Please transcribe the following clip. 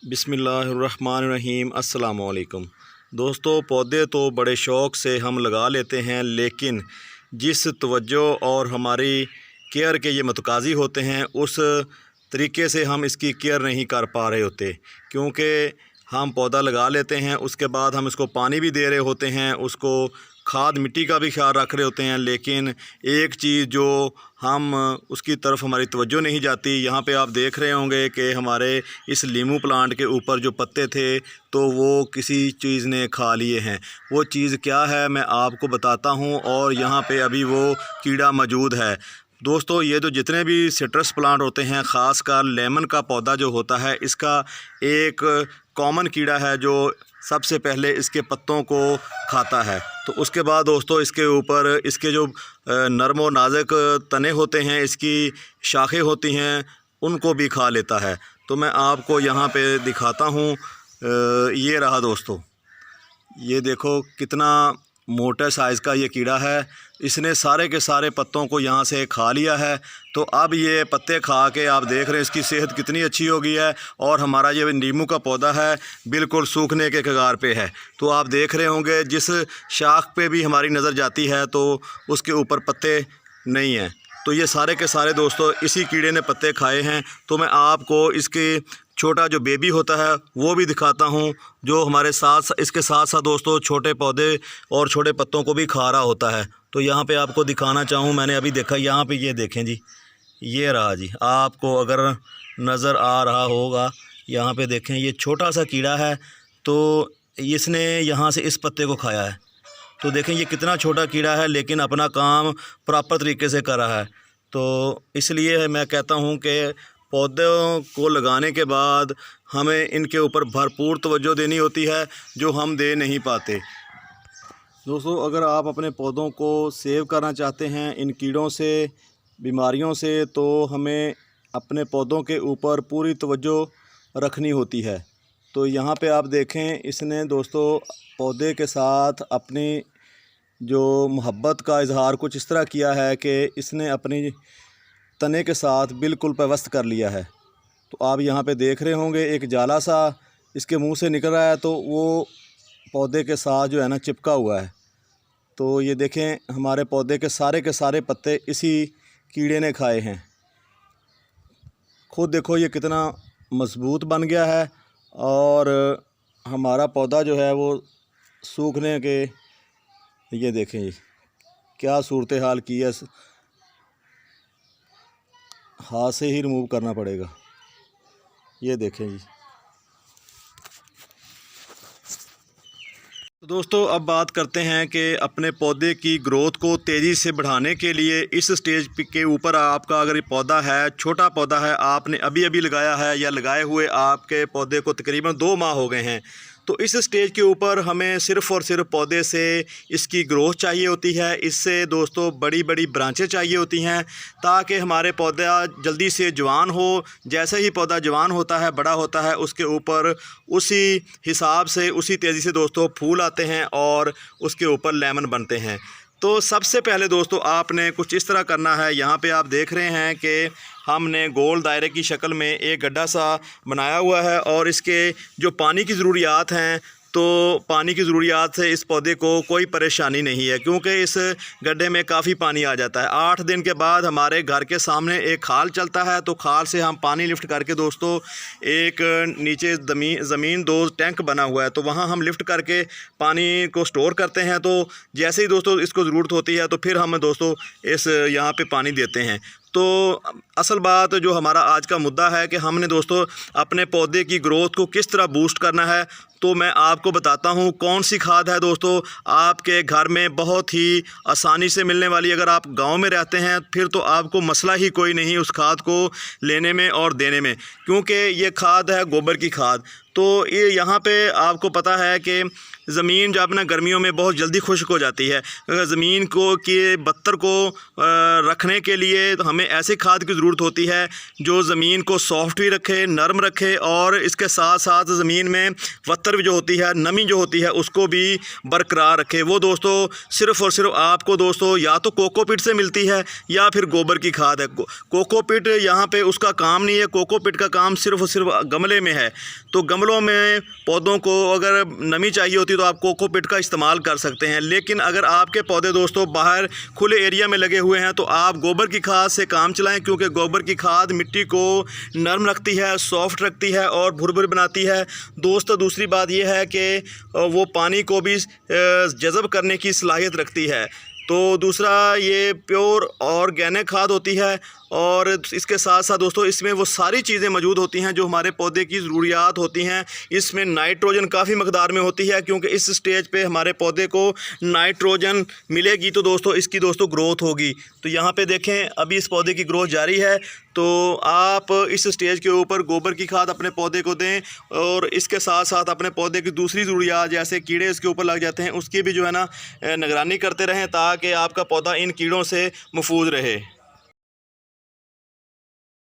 बिस्मिल्लाहिर्रहमानिर्रहीम अस्सलाम वालेकुम। दोस्तों, पौधे तो बड़े शौक़ से हम लगा लेते हैं, लेकिन जिस तवज्जो और हमारी केयर के ये मतकाज़ी होते हैं उस तरीके से हम इसकी केयर नहीं कर पा रहे होते। क्योंकि हम पौधा लगा लेते हैं, उसके बाद हम इसको पानी भी दे रहे होते हैं, उसको खाद मिट्टी का भी ख्याल रख रहे होते हैं, लेकिन एक चीज़ जो हम उसकी तरफ हमारी तवज्जो नहीं जाती। यहाँ पे आप देख रहे होंगे कि हमारे इस लीमू प्लांट के ऊपर जो पत्ते थे तो वो किसी चीज़ ने खा लिए हैं। वो चीज़ क्या है मैं आपको बताता हूँ, और यहाँ पे अभी वो कीड़ा मौजूद है। दोस्तों, ये जो जितने भी सिट्रस प्लांट होते हैं, ख़ासकर लेमन का पौधा जो होता है, इसका एक कॉमन कीड़ा है जो सबसे पहले इसके पत्तों को खाता है। तो उसके बाद दोस्तों इसके ऊपर इसके जो नरम और नाजुक तने होते हैं, इसकी शाखें होती हैं, उनको भी खा लेता है। तो मैं आपको यहाँ पे दिखाता हूँ। ये रहा दोस्तों, ये देखो कितना मोटे साइज़ का ये कीड़ा है। इसने सारे के सारे पत्तों को यहाँ से खा लिया है। तो अब ये पत्ते खा के आप देख रहे हैं इसकी सेहत कितनी अच्छी हो गई है, और हमारा ये नींबू का पौधा है बिल्कुल सूखने के कगार पे है। तो आप देख रहे होंगे जिस शाख पे भी हमारी नज़र जाती है तो उसके ऊपर पत्ते नहीं हैं। तो ये सारे के सारे दोस्तों इसी कीड़े ने पत्ते खाए हैं। तो मैं आपको इसके छोटा जो बेबी होता है वो भी दिखाता हूँ, जो हमारे साथ इसके साथ साथ दोस्तों छोटे पौधे और छोटे पत्तों को भी खा रहा होता है। तो यहाँ पे आपको दिखाना चाहूँ, मैंने अभी देखा यहाँ पे, ये देखें जी, ये रहा जी। आपको अगर नज़र आ रहा होगा, यहाँ पे देखें, ये छोटा सा कीड़ा है। तो इसने यहाँ से इस पत्ते को खाया है। तो देखें ये कितना छोटा कीड़ा है, लेकिन अपना काम प्रॉपर तरीके से कर रहा है। तो इसलिए मैं कहता हूँ कि पौधों को लगाने के बाद हमें इनके ऊपर भरपूर तवज्जो देनी होती है, जो हम दे नहीं पाते। दोस्तों, अगर आप अपने पौधों को सेव करना चाहते हैं इन कीड़ों से, बीमारियों से, तो हमें अपने पौधों के ऊपर पूरी तवज्जो रखनी होती है। तो यहाँ पे आप देखें, इसने दोस्तों पौधे के साथ अपनी जो मोहब्बत का इजहार कुछ इस तरह किया है कि इसने अपनी तने के साथ बिल्कुल पेवस्त कर लिया है। तो आप यहाँ पे देख रहे होंगे एक जाला सा इसके मुंह से निकल रहा है, तो वो पौधे के साथ जो है ना चिपका हुआ है। तो ये देखें हमारे पौधे के सारे पत्ते इसी कीड़े ने खाए हैं। खुद देखो ये कितना मजबूत बन गया है, और हमारा पौधा जो है वो सूखने के, ये देखें ये क्या सूरत हाल की है, हाथ से ही रिमूव करना पड़ेगा। ये देखें जी। तो दोस्तों, अब बात करते हैं कि अपने पौधे की ग्रोथ को तेज़ी से बढ़ाने के लिए इस स्टेज के ऊपर आपका अगर ये पौधा है, छोटा पौधा है, आपने अभी अभी लगाया है या लगाए हुए आपके पौधे को तकरीबन 2 माह हो गए हैं, तो इस स्टेज के ऊपर हमें सिर्फ़ और सिर्फ पौधे से इसकी ग्रोथ चाहिए होती है। इससे दोस्तों बड़ी बड़ी ब्रांचें चाहिए होती हैं, ताकि हमारे पौधा जल्दी से जवान हो। जैसे ही पौधा जवान होता है, बड़ा होता है, उसके ऊपर उसी हिसाब से उसी तेज़ी से दोस्तों फूल आते हैं और उसके ऊपर लेमन बनते हैं। तो सबसे पहले दोस्तों आपने कुछ इस तरह करना है। यहाँ पे आप देख रहे हैं कि हमने गोल दायरे की शक्ल में एक गड्ढा सा बनाया हुआ है, और इसके जो पानी की ज़रूरियात हैं, तो पानी की ज़रूरियात से इस पौधे को कोई परेशानी नहीं है, क्योंकि इस गड्ढे में काफ़ी पानी आ जाता है। 8 दिन के बाद हमारे घर के सामने एक खाल चलता है, तो खाल से हम पानी लिफ्ट करके दोस्तों एक नीचे ज़मीन 2 टैंक बना हुआ है, तो वहाँ हम लिफ्ट करके पानी को स्टोर करते हैं। तो जैसे ही दोस्तों इसको ज़रूरत होती है तो फिर हम दोस्तों इस यहाँ पे पानी देते हैं। तो असल बात जो हमारा आज का मुद्दा है कि हमने दोस्तों अपने पौधे की ग्रोथ को किस तरह बूस्ट करना है, तो मैं आपको बताता हूँ कौन सी खाद है दोस्तों आपके घर में बहुत ही आसानी से मिलने वाली। अगर आप गांव में रहते हैं फिर तो आपको मसला ही कोई नहीं उस खाद को लेने में और देने में, क्योंकि ये खाद है गोबर की खाद। तो ये यहाँ पे आपको पता है कि ज़मीन जब ना गर्मियों में बहुत जल्दी खुश्क हो जाती है। ज़मीन को के बत्तर को रखने के लिए हमें ऐसी खाद की ज़रूरत होती है जो ज़मीन को सॉफ्ट भी रखे, नरम रखे और इसके साथ साथ ज़मीन में बत्तर जो होती है, नमी जो होती है, उसको भी बरकरार रखे। वो दोस्तों सिर्फ़ और सिर्फ आपको दोस्तों या तो कोकोपीट से मिलती है या फिर गोबर की खाद है। कोकोपीट यहाँ पे उसका काम नहीं है, कोकोपीट का काम सिर्फ़ और सिर्फ गमले में है। तो गमलों में पौधों को अगर नमी चाहिए होती है तो आप कोकोपीट का इस्तेमाल कर सकते हैं। लेकिन अगर आपके पौधे दोस्तों बाहर खुले एरिया में लगे हुए हैं तो आप गोबर की खाद से काम चलाएं, क्योंकि गोबर की खाद मिट्टी को नरम रखती है, सॉफ्ट रखती है और भुरभुरी बनाती है। दोस्तों दूसरी बात यह है कि वो पानी को भी जज़ब करने की सलाहियत रखती है। तो दूसरा ये प्योर ऑर्गेनिक खाद होती है और इसके साथ साथ दोस्तों इसमें वो सारी चीज़ें मौजूद होती हैं जो हमारे पौधे की ज़रूरियात होती हैं। इसमें नाइट्रोजन काफ़ी मकदार में होती है, क्योंकि इस स्टेज पे हमारे पौधे को नाइट्रोजन मिलेगी तो दोस्तों इसकी दोस्तों ग्रोथ होगी। तो यहाँ पे देखें अभी इस पौधे की ग्रोथ जारी है। तो आप इस स्टेज के ऊपर गोबर की खाद अपने पौधे को दें और इसके साथ साथ अपने पौधे की दूसरी ज़रूरियात जैसे कीड़े इसके ऊपर लग जाते हैं उसकी भी जो है ना निगरानी करते रहें, ताकि आपका पौधा इन कीड़ों से महफूज रहे।